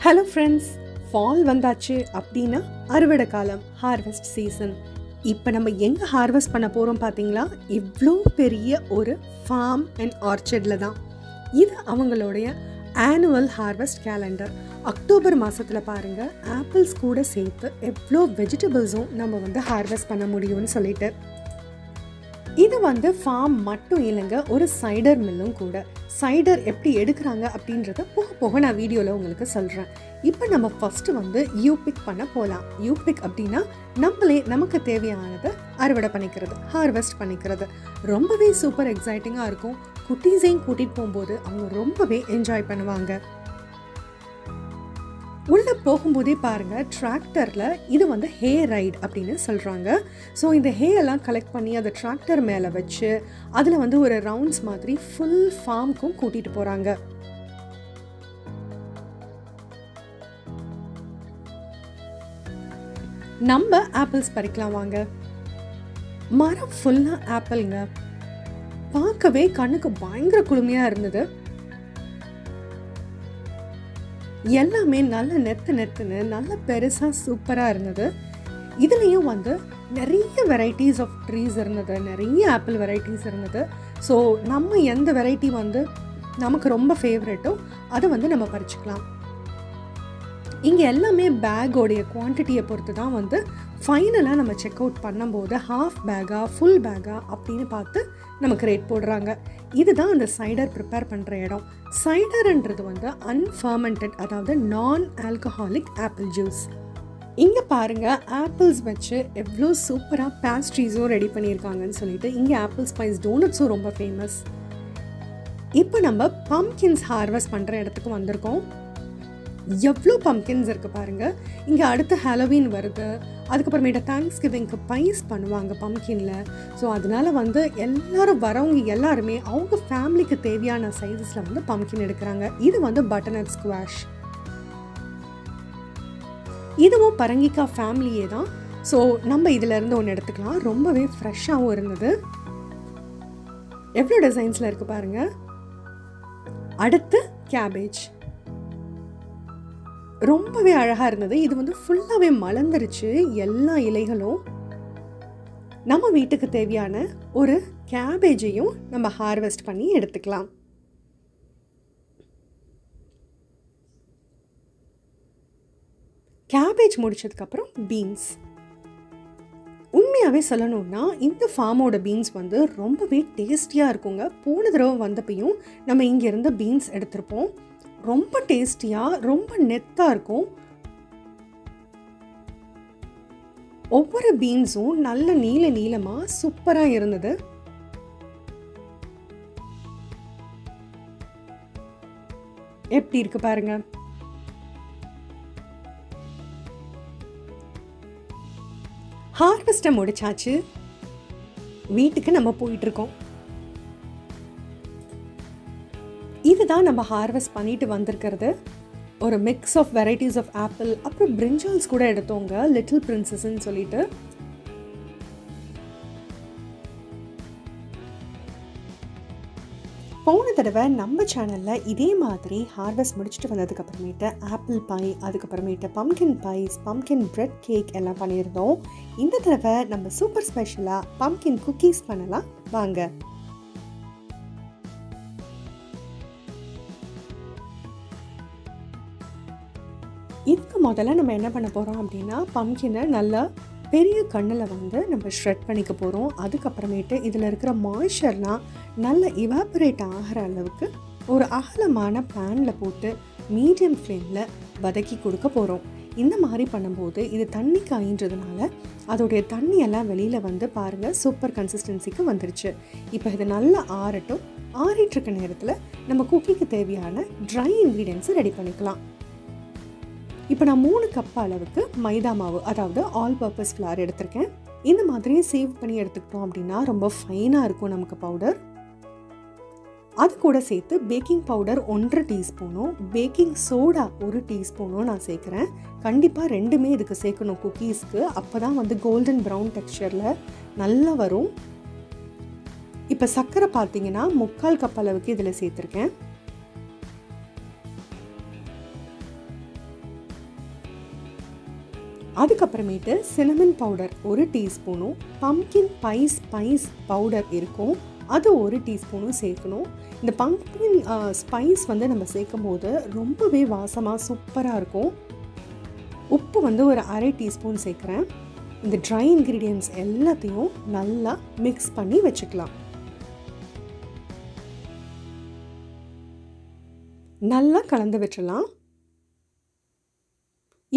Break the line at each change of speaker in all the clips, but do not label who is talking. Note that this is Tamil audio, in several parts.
ஹலோ ஃப்ரெண்ட்ஸ், ஃபால் வந்தாச்சு அப்படின்னா அறுவடை காலம், ஹார்வெஸ்ட் சீசன். இப்போ நம்ம எங்கே ஹார்வெஸ்ட் பண்ண போகிறோம் பார்த்தீங்களா? இவ்வளோ பெரிய ஒரு ஃபார்ம் அண்ட் ஆர்ச்சர்டில் தான். இது அவங்களுடைய ஆனுவல் ஹார்வெஸ்ட் கேலண்டர். அக்டோபர் மாதத்தில் பாருங்கள், ஆப்பிள்ஸ் கூட சேர்த்து எவ்வளோ வெஜிடபிள்ஸும் நம்ம ஹார்வெஸ்ட் பண்ண முடியும்னு சொல்லிட்டு. இது ஃபார்ம் மட்டும் இல்லைங்க, ஒரு சைடர் மில்லும் கூட. சைடர் எப்படி எடுக்கிறாங்க அப்படின்றத போக போக நான் வீடியோவில் உங்களுக்கு சொல்கிறேன். இப்போ நம்ம ஃபஸ்ட்டு யூபிக் பண்ண போகலாம். யூபிக் அப்படின்னா நம்மளே நமக்கு தேவையானதை அறுவடை பண்ணிக்கிறது, ஹார்வெஸ்ட் பண்ணிக்கிறது. ரொம்பவே சூப்பர் எக்ஸைட்டிங்காக இருக்கும். குட்டீஸையும் கூட்டிகிட்டு போகும்போது அவங்க ரொம்பவே என்ஜாய் பண்ணுவாங்க. உள்ளே போகும்போதே பாருங்கள், டிராக்டரில் இது ஹே ரைட் அப்படின்னு சொல்கிறாங்க. ஸோ இந்த ஹே எல்லாம் கலெக்ட் பண்ணி அதை டிராக்டர் மேலே வச்சு அதில் ஒரு ரவுண்ட்ஸ் மாதிரி ஃபுல் ஃபார்முக்கும் கூட்டிகிட்டு போகிறாங்க. நம்ம ஆப்பிள்ஸ் பறிக்கலாம் வாங்க. மரம் ஃபுல்லாக ஆப்பிள்ங்க. பார்க்கவே கண்ணுக்கு பயங்கர குளுமையாக இருந்தது. எல்லாமே நல்ல நெத்துன்னு நல்ல பெருசாக சூப்பராக இருந்தது. இதுலேயும் நிறைய வெரைட்டிஸ் ஆஃப் ட்ரீஸ் இருந்தது, நிறைய ஆப்பிள் வெரைட்டிஸ் இருந்தது. ஸோ நம்ம எந்த வெரைட்டி நமக்கு ரொம்ப ஃபேவரெட்டோ அதை நம்ம பறிச்சுக்கலாம். இங்கே எல்லாமே பேக்கோடைய குவான்டிட்டியை பொறுத்து தான் ஃபைனலாக நம்ம செக் அவுட் பண்ணும்போது ஹாஃப் பேக்கா ஃபுல் பேக்கா அப்படின்னு பார்த்து நமக்கு ரேட் போடுறாங்க. இதுதான் அந்த சைடர் ப்ரிப்பேர் பண்ணுற இடம். சைடர்ன்றது அன்ஃபர்மெண்டட், அதாவது நான் ஆல்கஹாலிக் ஆப்பிள் ஜூஸ். இங்கே பாருங்கள், ஆப்பிள்ஸ் வச்சு எவ்வளோ சூப்பராக பேஸ்ட்ரீஸும் ரெடி பண்ணியிருக்காங்கன்னு சொல்லிட்டு. இங்கே ஆப்பிள் ஸ்பைஸ் டோனட்ஸும் ரொம்ப ஃபேமஸ். இப்போ நம்ம பம்கின்ஸ் ஹார்வெஸ்ட் பண்ணுற இடத்துக்கு வந்திருக்கோம். எவ்வளோ பம்கின்ஸ் இருக்குது பாருங்கள். இங்கே அடுத்து ஹாலோவீன் வருது, அதுக்கப்புறமேட்டு தேங்க்ஸ் கிவிங்க்கு பைஸ் பண்ணுவாங்க பம்கினில். ஸோ அதனால் எல்லோரும் வரவங்க எல்லாருமே அவங்க ஃபேமிலிக்கு தேவையான சைஸஸில் பம்கின் எடுக்கிறாங்க. இது பட்டர்நட் ஸ்குவாஷ். இதுவும் பரங்கிக்காய் ஃபேமிலியே தான். ஸோ நம்ம இதிலேருந்து ஒன்று எடுத்துக்கலாம். ரொம்பவே ஃப்ரெஷ்ஷாகவும் இருந்தது. எவ்வளோ டிசைன்ஸில் இருக்குது பாருங்கள். அடுத்து கேபேஜ் ரொம்பவே அழகாக இருந்தது. இது ஃபுல்லாகவே மலர்ந்துருச்சு. எல்லா இலைகளும் நம்ம வீட்டுக்கு தேவையான ஒரு கேபேஜையும் நம்ம ஹார்வெஸ்ட் பண்ணி எடுத்துக்கலாம். கேபேஜ் முடிச்சதுக்கப்புறம் பீன்ஸ். உண்மையாகவே சொல்லணும்னா இந்த ஃபார்மோட பீன்ஸ் ரொம்பவே டேஸ்டியாக இருக்குங்க. போன தடவை வந்தப்பையும் நம்ம இங்கேருந்து பீன்ஸ் எடுத்திருப்போம். ரொம்ப டேஸ்டியாக, ரொம்ப நெத்தாக இருக்கும். ஒவ்வொரு பீன்ஸும் நல்ல நீளமாக சூப்பராக இருந்தது. எப்படி இருக்கு பாருங்க. ஹார்வெஸ்ட்டை முடிச்சாச்சு. வீட்டுக்கு நம்ம போயிட்டு இருக்கோம். இதுதான் நம்ம ஹார்வெஸ்ட் பண்ணிட்டு வந்திருக்கிறது. ஒரு mix of varieties of apple, அப்புறம் பிரிஞ்சால்ஸ் கூட எடுத்தோங்க, லிட்டில் பிரின்சஸ்ன்னு சொல்லிட்டு. போன தடவை நம்ம சேனலில் இதே மாதிரி ஹார்வெஸ்ட் முடிச்சுட்டு வந்ததுக்கப்புறமேட்டு ஆப்பிள் பை, அதுக்கப்புறமேட்டு பம்கின் பைஸ், பம்கின் பிரெட் கேக் எல்லாம் பண்ணியிருந்தோம். இந்த தடவை நம்ம சூப்பர் ஸ்பெஷலாக பம்கின் குக்கீஸ் பண்ணலாம் வாங்க. இதுக்கு முதல்ல நம்ம என்ன பண்ண போகிறோம் அப்படின்னா, பம்கினை நல்லா பெரிய கண்ணில் நம்ம ஷ்ரெட் பண்ணிக்க போகிறோம். அதுக்கப்புறமேட்டு இதில் இருக்கிற மாய்ஸ்சர்லாம் நல்லா இவாபரேட் ஆகிற அளவுக்கு ஒரு அகலமான பேனில் போட்டு மீடியம் ஃப்ளேமில் வதக்கி கொடுக்க போகிறோம். இந்த மாதிரி பண்ணும்போது இது தண்ணி காயின்றதுனால அதோடைய தண்ணியெல்லாம் வெளியில் பாருங்கள் சூப்பர் கன்சிஸ்டன்சிக்கு வந்துருச்சு. இப்போ இது நல்லா ஆறட்டும். ஆறிட்டுருக்க நேரத்தில் நம்ம குக்கிங்க்கு தேவையான ட்ரை இன்க்ரீடியன்ஸை ரெடி பண்ணிக்கலாம். இப்போ நான் 3 கப் அளவுக்கு மைதா மாவு, அதாவது ஆல் பர்பஸ் ஃப்ளார் எடுத்திருக்கேன். இந்த மாதிரி சேவ் பண்ணி எடுத்துக்கிட்டோம் அப்படின்னா ரொம்ப ஃபைனாக இருக்கும் நமக்கு பவுடர். அது கூட சேர்த்து பேக்கிங் பவுடர் 1 டீஸ்பூனும் பேக்கிங் சோடா 1 டீஸ்பூனும் நான் சேர்க்குறேன். கண்டிப்பாக ரெண்டுமே இதுக்கு சேர்க்கணும் குக்கீஸ்க்கு. அப்போ தான் கோல்டன் ப்ரௌன் டெக்ஸ்சரில் நல்லா வரும். இப்போ சர்க்கரை பார்த்தீங்கன்னா 3/4 கப் அளவுக்கு இதில் சேர்த்துருக்கேன். அதுக்கப்புறமேட்டு சினமன் பவுடர் 1 டீஸ்பூனும், பம்கின் பை ஸ்பைஸ் பவுடர் இருக்கும், அது 1 டீஸ்பூனும் சேர்க்கணும். இந்த பம்கின் ஸ்பைஸ் வந்து நம்ம சேர்க்கும் போது ரொம்பவே வாசமாக சூப்பராக இருக்கும். உப்பு வந்து ஒரு 1/2 டீஸ்பூன் சேர்க்குறேன். இந்த ட்ரை இன்க்ரீடியன்ட்ஸ் எல்லாத்தையும் நல்லா மிக்ஸ் பண்ணி வச்சுக்கலாம். நல்லா கலந்து விட்டுறலாம்.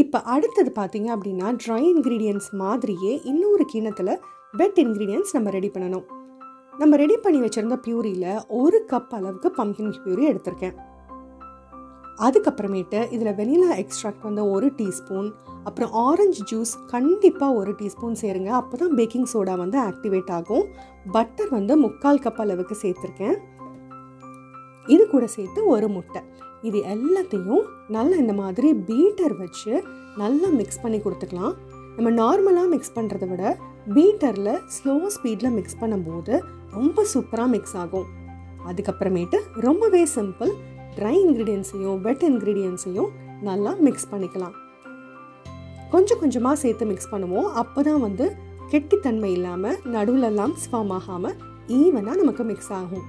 இப்போ அடுத்தது பார்த்தீங்க அப்படின்னா ட்ரை இன்க்ரீடியன்ட்ஸ் மாதிரியே இன்னொரு கிண்ணத்தில் வெட் இன்க்ரீடியன்ட்ஸ் நம்ம ரெடி பண்ணணும். நம்ம ரெடி பண்ணி வச்சுருந்த பியூரியில் 1 கப் அளவுக்கு பம்கின் பியூரி எடுத்திருக்கேன். அதுக்கப்புறமேட்டு இதில் வெனிலா எக்ஸ்ட்ராக்ட் வந்து 1 டீஸ்பூன், அப்புறம் ஆரஞ்சு ஜூஸ் கண்டிப்பாக 1 டீஸ்பூன் சேருங்க, அப்போ தான் பேக்கிங் சோடா வந்து ஆக்டிவேட் ஆகும். பட்டர் வந்து 3/4 கப் அளவுக்கு சேர்த்துருக்கேன். இது கூட சேர்த்து 1 முட்டை. இது எல்லாத்தையும் நல்லா இந்த மாதிரி பீட்டர் வச்சு நல்லா மிக்ஸ் பண்ணி கொடுத்துக்கலாம். நம்ம நார்மலாக மிக்ஸ் பண்ணுறத விட பீட்டரில் ஸ்லோ ஸ்பீடில் மிக்ஸ் பண்ணும்போது ரொம்ப சூப்பராக மிக்ஸ் ஆகும். அதுக்கப்புறமேட்டு ரொம்பவே சிம்பிள், ட்ரை இன்க்ரீடியன்ஸையும் வெட் இன்க்ரீடியன்ஸையும் நல்லா மிக்ஸ் பண்ணிக்கலாம். கொஞ்சம் கொஞ்சமாக சேர்த்து மிக்ஸ் பண்ணுவோம், அப்போ தான் வந்து கெட்டித்தன்மை இல்லாமல் நடுவுலலாம் ஸ்வாம் ஆகாமல் ஈவனாக நமக்கு மிக்ஸ் ஆகும்.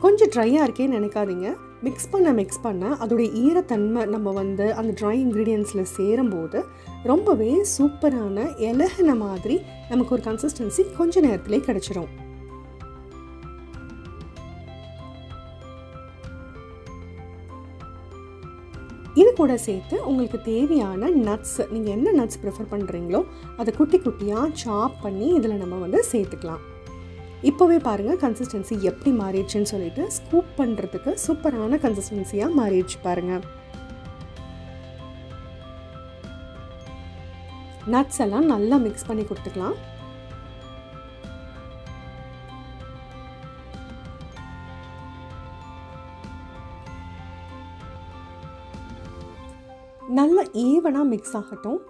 கொஞ்சம் ட்ரையாக இருக்கேன்னு நினைக்காதீங்க. மிக்ஸ் பண்ண அதோடைய ஈரத்தன்மை நம்ம வந்து அந்த ட்ரை இன்க்ரீடியன்ஸில் சேரும்போது ரொம்பவே சூப்பரான இலகுன மாதிரி நமக்கு ஒரு கன்சிஸ்டன்சி கொஞ்ச நேரத்திலே கிடச்சிரும். இது கூட சேர்த்து உங்களுக்கு தேவையான நட்ஸ், நீங்கள் என்ன நட்ஸ் ப்ரிஃபர் பண்ணுறீங்களோ அதை குட்டி குட்டியாக சாப் பண்ணி இதில் நம்ம வந்து சேர்த்துக்கலாம். இப்போவே பாருங்கள் கன்சிஸ்டன்சி எப்படி மாறிடுச்சுன்னு சொல்லிட்டு, ஸ்கூப் பண்ணுறதுக்கு சூப்பரான கன்சிஸ்டன்சியாக மாறிடுச்சு பாருங்கள். நட்ஸ் எல்லாம் நல்லா மிக்ஸ் பண்ணி கொடுத்துக்கலாம். நல்லா ஈவனாக மிக்ஸ் ஆகட்டும்.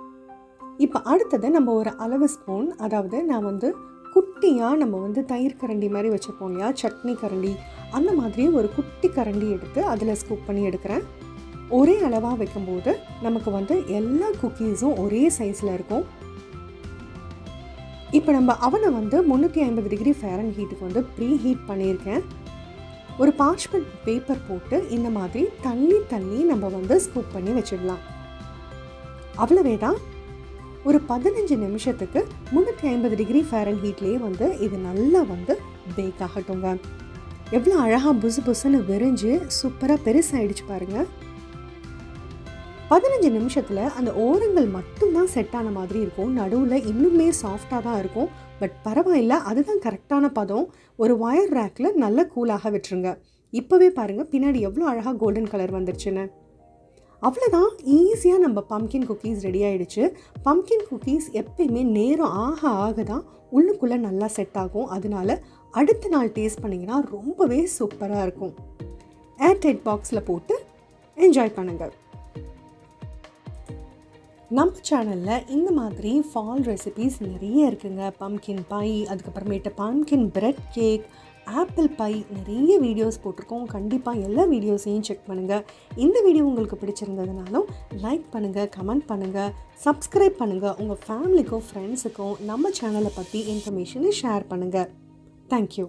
இப்போ அடுத்தது நம்ம ஒரு அளவு ஸ்பூன், அதாவது நான் வந்து குட்டியாக நம்ம வந்து தயிர் கரண்டி மாதிரி வச்சுருப்போம் இல்லையா, சட்னி கரண்டி, அந்த மாதிரி ஒரு குட்டி கரண்டி எடுத்து அதில் ஸ்கூப் பண்ணி எடுக்கிறேன். ஒரே அளவாக வைக்கும்போது நமக்கு வந்து எல்லா குக்கீஸும் ஒரே சைஸில் இருக்கும். இப்போ நம்ம அவனை வந்து 350 டிகிரி ஃபாரன்ஹீட்டுக்கு வந்து ப்ரீ ஹீட் பண்ணியிருக்கேன். ஒரு பார்ச்மெண்ட் பேப்பர் போட்டு இந்த மாதிரி தள்ளி நம்ம வந்து ஸ்கூப் பண்ணி வச்சிடலாம். அவ்வளவே தான். ஒரு 15 நிமிஷத்துக்கு 350 டிகிரி ஃபாரன்ஹீட்லேயே வந்து இது நல்லா வந்து பேக் ஆகட்டுங்க. எவ்வளோ அழகாக புசு புசுன்னு விரிஞ்சு சூப்பராக பெருசாகிடுச்சு பாருங்கள். 15 நிமிஷத்தில் அந்த ஓரங்கள் மட்டும்தான் செட் ஆன மாதிரி இருக்கும், நடுவில் இன்னுமே சாஃப்டாக தான் இருக்கும். பட் பரவாயில்ல, அதுதான் கரெக்டான பதம். ஒரு ஒயர் ரேக்கில் நல்லா கூலாக விட்டுருங்க. இப்போவே பாருங்கள் பின்னாடி எவ்வளோ அழகாக கோல்டன் கலர் வந்துருச்சுன்னு. அவ்வளோதான், ஈஸியாக நம்ம பம்கின் குக்கீஸ் ரெடி ஆகிடுச்சு. பம்கின் குக்கீஸ் எப்பயுமே நேரம் ஆக தான் உள்ளுக்குள்ளே நல்லா செட் ஆகும். அதனால அடுத்த நாள் டேஸ்ட் பண்ணிங்கன்னா ரொம்பவே சூப்பராக இருக்கும். ஏர்டைட் பாக்ஸில் போட்டு என்ஜாய் பண்ணுங்கள். நம்ம சேனலில் இந்த மாதிரி ஃபால் ரெசிபீஸ் நிறைய இருக்குங்க. பம்கின் பை, அதுக்கப்புறமேட்டு pumpkin bread cake, apple pie, நிறைய வீடியோஸ் போட்டிருக்கோம். கண்டிப்பாக எல்லா வீடியோஸையும் செக் பண்ணுங்கள். இந்த வீடியோ உங்களுக்கு பிடிச்சிருந்ததுனாலும் லைக் பண்ணுங்கள், கமெண்ட் பண்ணுங்கள், சப்ஸ்கிரைப் பண்ணுங்கள். உங்கள் ஃபேமிலிக்கும் ஃப்ரெண்ட்ஸுக்கும் நம்ம சேனலை பற்றி இன்ஃபர்மேஷனை ஷேர் பண்ணுங்கள். தேங்க்யூ.